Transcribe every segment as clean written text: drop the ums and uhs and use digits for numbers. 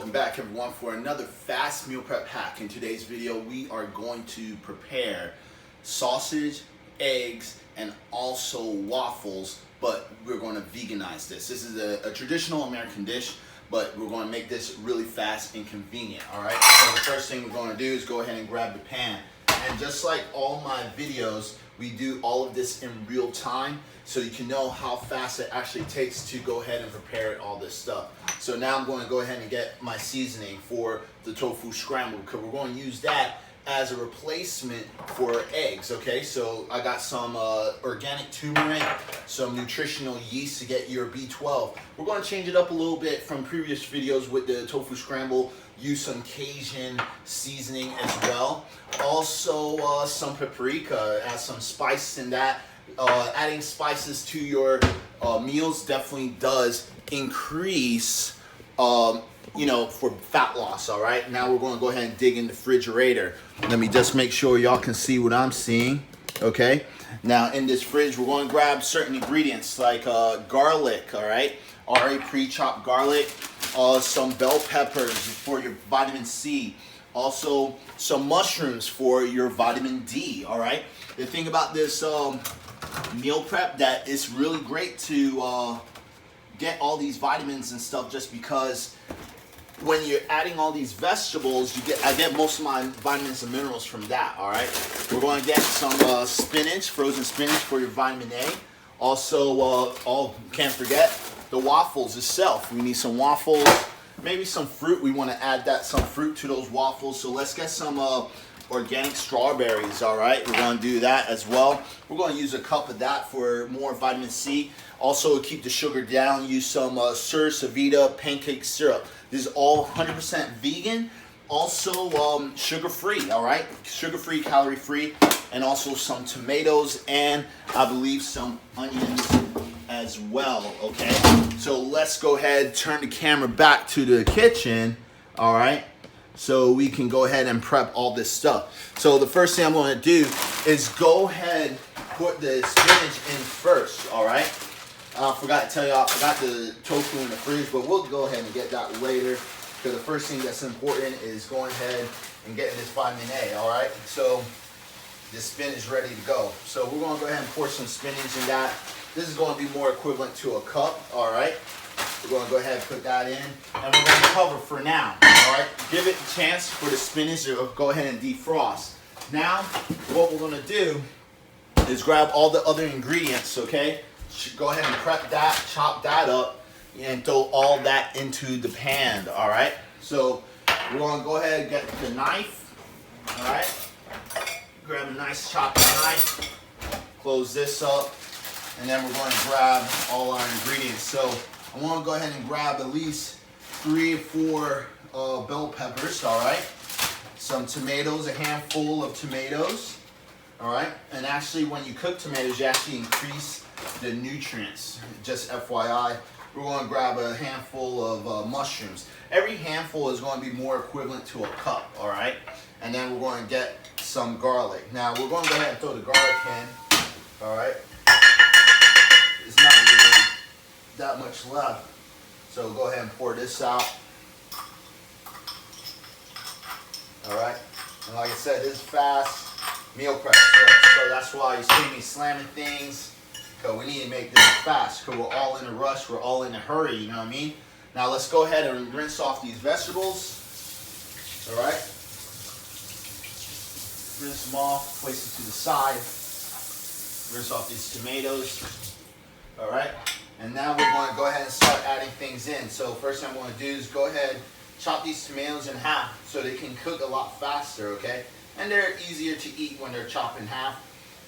welcome back everyone for another fast meal prep hack. In today's video we are going to prepare sausage, eggs, and also waffles, but we're going to veganize this. This is a traditional American dish, but we're going to make this really fast and convenient. Alright, so the first thing we're going to do is go ahead and grab the pan. And just like all my videos, we do all of this in real time so you can know how fast it actually takes to go ahead and prepare all this stuff. So now I'm going to go ahead and get my seasoning for the tofu scramble, because we're going to use that as a replacement for eggs. Okay, so I got some organic turmeric, some nutritional yeast to get your B12. We're going to change it up a little bit from previous videos with the tofu scramble. Use some Cajun seasoning as well. Also some paprika, add some spice in that. Adding spices to your meals definitely does increase for fat loss. All right, now we're going to go ahead and dig in the refrigerator. Let me just make sure y'all can see what I'm seeing. Okay, now in this fridge we're going to grab certain ingredients like garlic. All right, already pre-chopped garlic, some bell peppers for your vitamin C, also some mushrooms for your vitamin D. All right, the thing about this meal prep that it's really great to get all these vitamins and stuff, just because when you're adding all these vegetables, I get most of my vitamins and minerals from that. All right, we're going to get some spinach, frozen spinach for your vitamin A. Also, can't forget the waffles itself. We need some waffles, maybe some fruit. We want to add some fruit to those waffles. So let's get some organic strawberries. All right, we're going to do that as well. We're going to use a cup of that for more vitamin C. Also, keep the sugar down, use some Servivita pancake syrup. This is all 100% vegan. Also sugar-free. All right, sugar-free, calorie-free, and also some tomatoes, and I believe some onions as well. Okay, so let's go ahead, turn the camera back to the kitchen. All right, so we can go ahead and prep all this stuff. So the first thing I'm going to do is go ahead, put the spinach in first. All right, I forgot to tell you, I forgot the tofu in the fridge, but we'll go ahead and get that later, because the first thing that's important is going ahead and getting this vitamin A. All right, so this spinach is ready to go. So we're going to go ahead and pour some spinach in that. This is going to be more equivalent to a cup. All right, we're going to go ahead and put that in, and we're going to cover for now. All right, give it a chance for the spinach to go ahead and defrost. Now, what we're going to do is grab all the other ingredients. Okay, go ahead and prep that, chop that up, and throw all that into the pan. All right, so we're going to go ahead and get the knife. All right, grab a nice chopping knife, close this up, and then we're going to grab all our ingredients. So I want to go ahead and grab at least 3 or 4 bell peppers. All right, some tomatoes, a handful of tomatoes. All right, and actually when you cook tomatoes, you actually increase the nutrients. Just FYI, we're going to grab a handful of mushrooms. Every handful is going to be more equivalent to a cup. All right, and then we're going to get some garlic. Now we're going to go ahead and throw the garlic in. All right, it's not really that much left, so go ahead and pour this out. All right, and like I said, this is fast meal prep, so that's why you see me slamming things, because we need to make this fast, because we're all in a rush, we're all in a hurry, you know what I mean? Now let's go ahead and rinse off these vegetables. All right, rinse them off, place them to the side. Rinse off these tomatoes. All right, and now we're going to go ahead and start adding things in. So first thing I'm going to do is go ahead, chop these tomatoes in half so they can cook a lot faster. Okay, and they're easier to eat when they're chopped in half.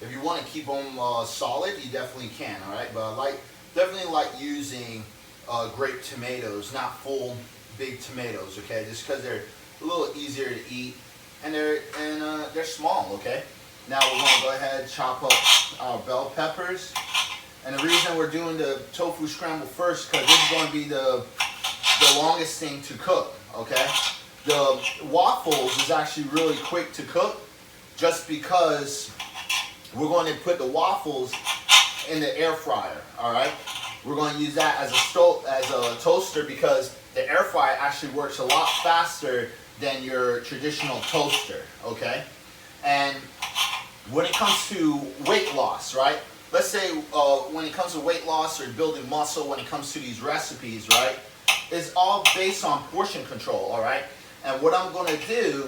If you want to keep them solid, you definitely can. All right, but I definitely like using grape tomatoes, not full big tomatoes. Okay, just because they're a little easier to eat, and they're small. Okay. Now we're going to go ahead and chop up our bell peppers. And the reason we're doing the tofu scramble first, because this is going to be the longest thing to cook, okay? The waffles is actually really quick to cook, just because we're going to put the waffles in the air fryer, all right? We're going to use that as a toaster, because the air fryer actually works a lot faster than your traditional toaster, okay? And when it comes to weight loss, right? Let's say when it comes to weight loss or building muscle, when it comes to these recipes, right? It's all based on portion control, all right? And what I'm gonna do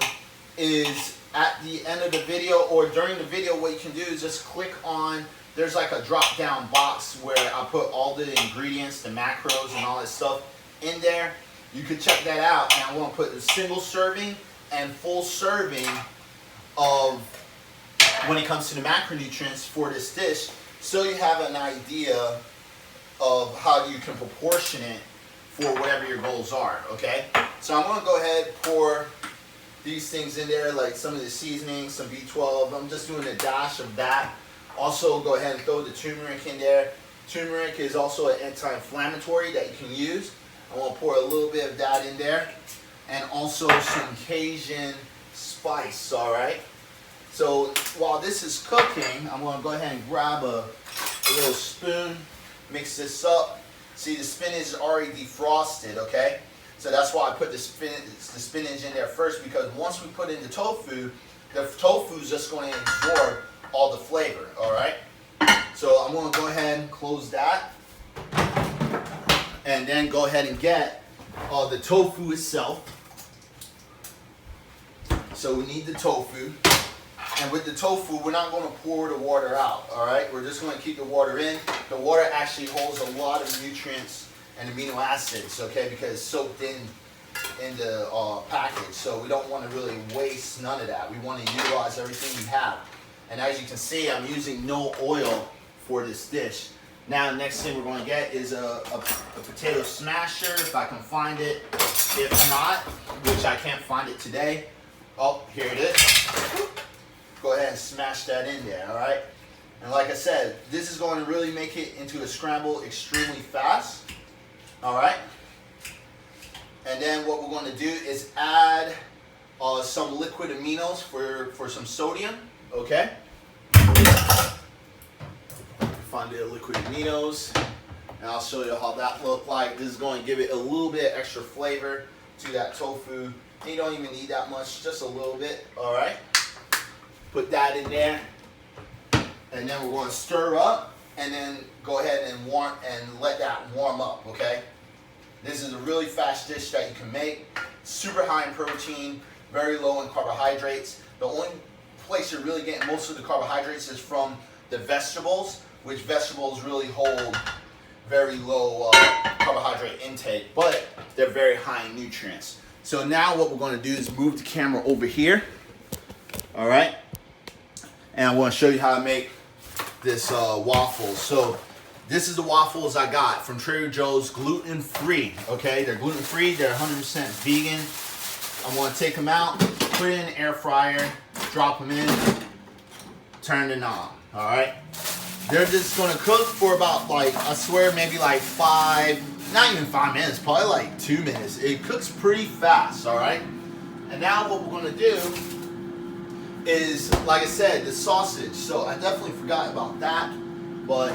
is at the end of the video or during the video, what you can do is just click on, there's like a drop down box where I put all the ingredients, the macros and all that stuff in there. You can check that out, and I want to put a single serving and full serving of when it comes to the macronutrients for this dish, so you have an idea of how you can proportion it for whatever your goals are, okay? So I'm going to go ahead and pour these things in there, like some of the seasoning, some B12. I'm just doing a dash of that. Also, go ahead and throw the turmeric in there. Turmeric is also an anti-inflammatory that you can use. I want to pour a little bit of that in there. And also some Cajun spice, all right? So while this is cooking, I'm going to go ahead and grab a little spoon, mix this up. See, the spinach is already defrosted, okay? So that's why I put the spinach in there first, because once we put in the tofu is just going to absorb all the flavor, all right? So I'm going to go ahead and close that. And then go ahead and get the tofu itself. So we need the tofu. And with the tofu, we're not going to pour the water out, all right? We're just going to keep the water in. The water actually holds a lot of nutrients and amino acids, okay, because it's soaked in the package. So we don't want to really waste none of that. We want to utilize everything we have. And as you can see, I'm using no oil for this dish. Now, the next thing we're going to get is a potato smasher, if I can find it. If not, which I can't find it today. Oh, here it is. Go ahead and smash that in there, all right? And like I said, this is going to really make it into a scramble extremely fast, all right? And then what we're going to do is add some liquid aminos for some sodium, okay? Find the liquid aminos, and I'll show you how that look like. This is going to give it a little bit extra flavor to that tofu. And you don't even need that much, just a little bit, all right? Put that in there, and then we're going to stir up, and then go ahead and let that warm up, okay? This is a really fast dish that you can make. Super high in protein, very low in carbohydrates. The only place you're really getting most of the carbohydrates is from the vegetables, which vegetables really hold very low carbohydrate intake, but they're very high in nutrients. So now what we're going to do is move the camera over here, all right? And I want to show you how to make this waffle. So this is the waffles I got from Trader Joe's, gluten-free, okay? They're gluten-free, they're 100% vegan. I want to take them out, put it in the air fryer, drop them in, turn the knob, all right? They're just going to cook for about, like, I swear, maybe like not even 5 minutes, probably like 2 minutes. It cooks pretty fast, all right? And now what we're going to do is, like I said, the sausage. So I definitely forgot about that, but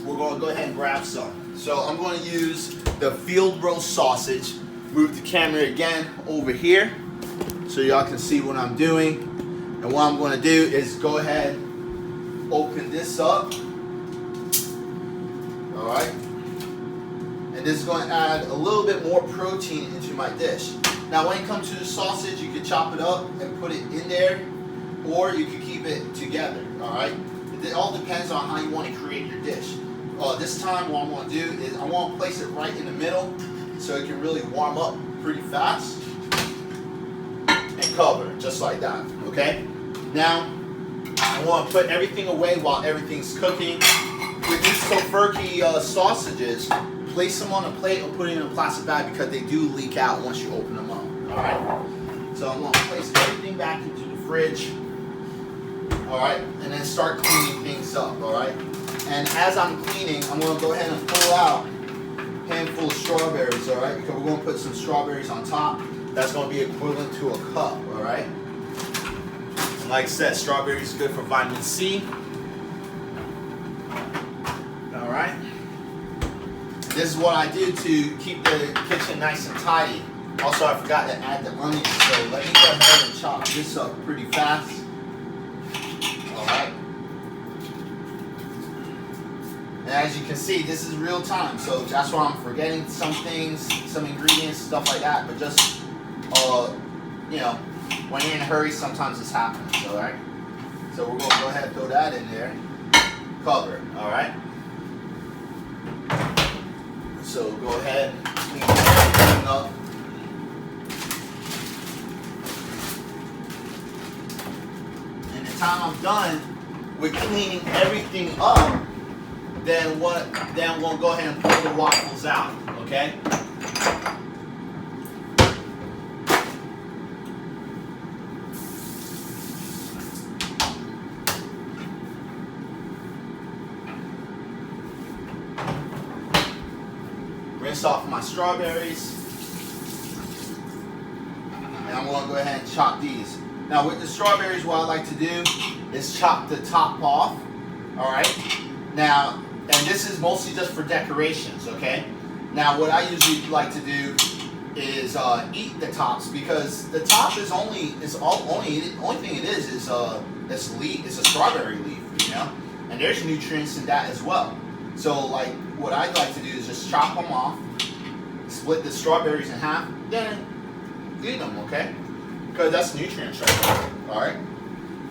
we're going to go ahead and grab some. So I'm going to use the field roast sausage. Move the camera again over here so y'all can see what I'm doing. And what I'm going to do is go ahead, open this up. All right. And this is going to add a little bit more protein into my dish. Now, when it comes to the sausage, you can chop it up and put it in there, or you can keep it together, all right? It all depends on how you want to create your dish. This time, what I want to do is I want to place it right in the middle so it can really warm up pretty fast and cover, just like that, okay? Now, I want to put everything away while everything's cooking. With these tofurkey sausages, place them on a plate or put it in a plastic bag because they do leak out once you open them up. All right. So I'm going to place everything back into the fridge. All right. And then start cleaning things up. All right. And as I'm cleaning, I'm going to go ahead and pull out a handful of strawberries. All right. Because we're going to put some strawberries on top. That's going to be equivalent to a cup. All right. And like I said, strawberries are good for vitamin C. All right. This is what I do to keep the kitchen nice and tidy. Also, I forgot to add the onions, so let me go ahead and chop this up pretty fast. Alright. And as you can see, this is real time, so that's why I'm forgetting some things, some ingredients, stuff like that. But just, you know, when you're in a hurry, sometimes this happens, alright? So we're going to go ahead and throw that in there. Cover it, alright? So go ahead and clean everything up. And the time I'm done with cleaning everything up, then we'll go ahead and pull the waffles out, okay? Rinse off my strawberries. And I'm going to go ahead and chop these. Now with the strawberries, what I like to do is chop the top off. Alright? Now, and this is mostly just for decorations, okay? Now what I usually like to do is eat the tops, because the top is only thing it is it's a strawberry leaf, you know? And there's nutrients in that as well. So like what I'd like to do is just chop them off, split the strawberries in half, then eat them, okay? Because that's nutrients right there, alright?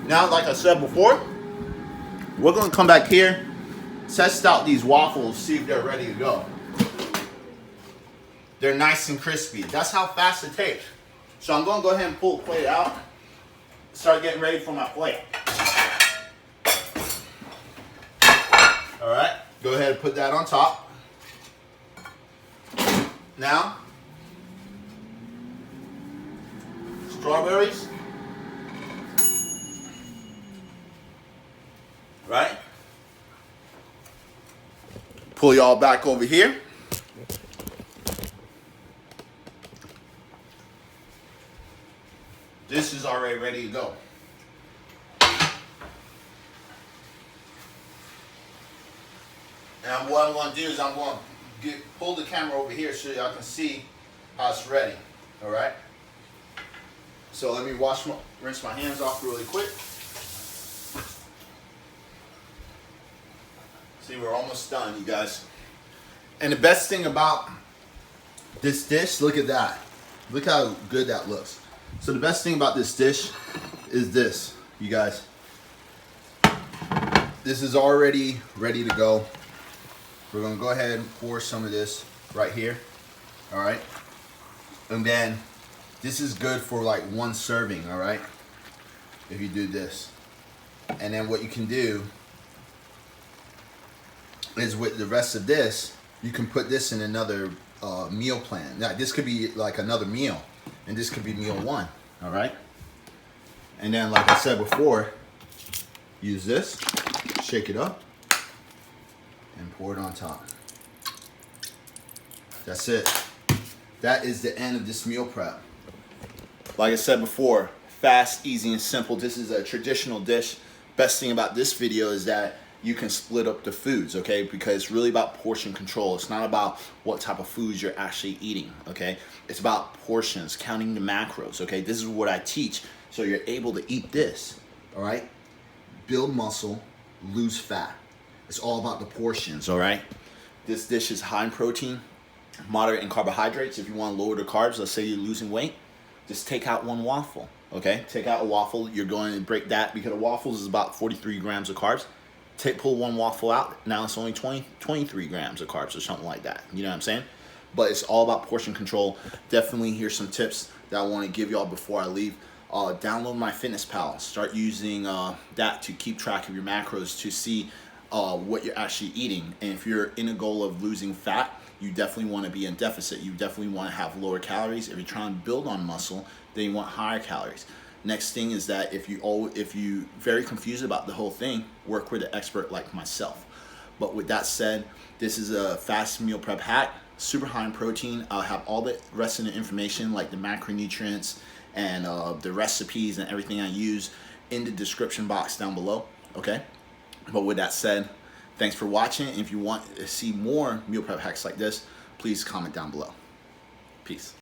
Now, like I said before, we're going to come back here, test out these waffles, see if they're ready to go. They're nice and crispy. That's how fast it takes. So I'm going to go ahead and pull the plate out, start getting ready for my plate. Alright, go ahead and put that on top. Now, strawberries. Right? Pull y'all back over here. This is already ready to go. And what I'm going to do is I'm going to pull the camera over here so y'all can see how it's ready. All right? So let me rinse my hands off really quick. See, we're almost done, you guys. And the best thing about this dish, look at that. Look how good that looks. So the best thing about this dish is this, you guys. This is already ready to go. We're gonna go ahead and pour some of this right here, all right? And then this is good for like one serving, all right? If you do this. And then what you can do is with the rest of this, you can put this in another meal plan. Now this could be like another meal, and this could be meal one, all right? And then like I said before, use this, shake it up, and pour it on top. That's it. That is the end of this meal prep. Like I said before, fast, easy, and simple. This is a traditional dish. Best thing about this video is that you can split up the foods, okay? Because it's really about portion control. It's not about what type of foods you're actually eating, okay? It's about portions, counting the macros, okay? This is what I teach, so you're able to eat this, all right? Build muscle, lose fat. It's all about the portions, all right? This dish is high in protein, moderate in carbohydrates. If you want to lower the carbs, let's say you're losing weight, just take out one waffle, okay? Take out a waffle. You're going to break that because a waffle is about 43 grams of carbs. Pull one waffle out, now it's only 23 grams of carbs or something like that. You know what I'm saying? But it's all about portion control. Definitely here's some tips that I want to give y'all before I leave. Download my Fitness Pal. Start using that to keep track of your macros, to see what you're actually eating. And if you're in a goal of losing fat, you definitely want to be in deficit. You definitely want to have lower calories. If you're trying to build on muscle, then you want higher calories. Next thing is that if you very confused about the whole thing, work with an expert like myself. But with that said, this is a fast meal prep hack, super high in protein. I'll have all the rest of the information like the macronutrients and the recipes and everything I use in the description box down below, okay? But with that said, Thanks for watching. If you want to see more meal prep hacks like this, please comment down below. Peace.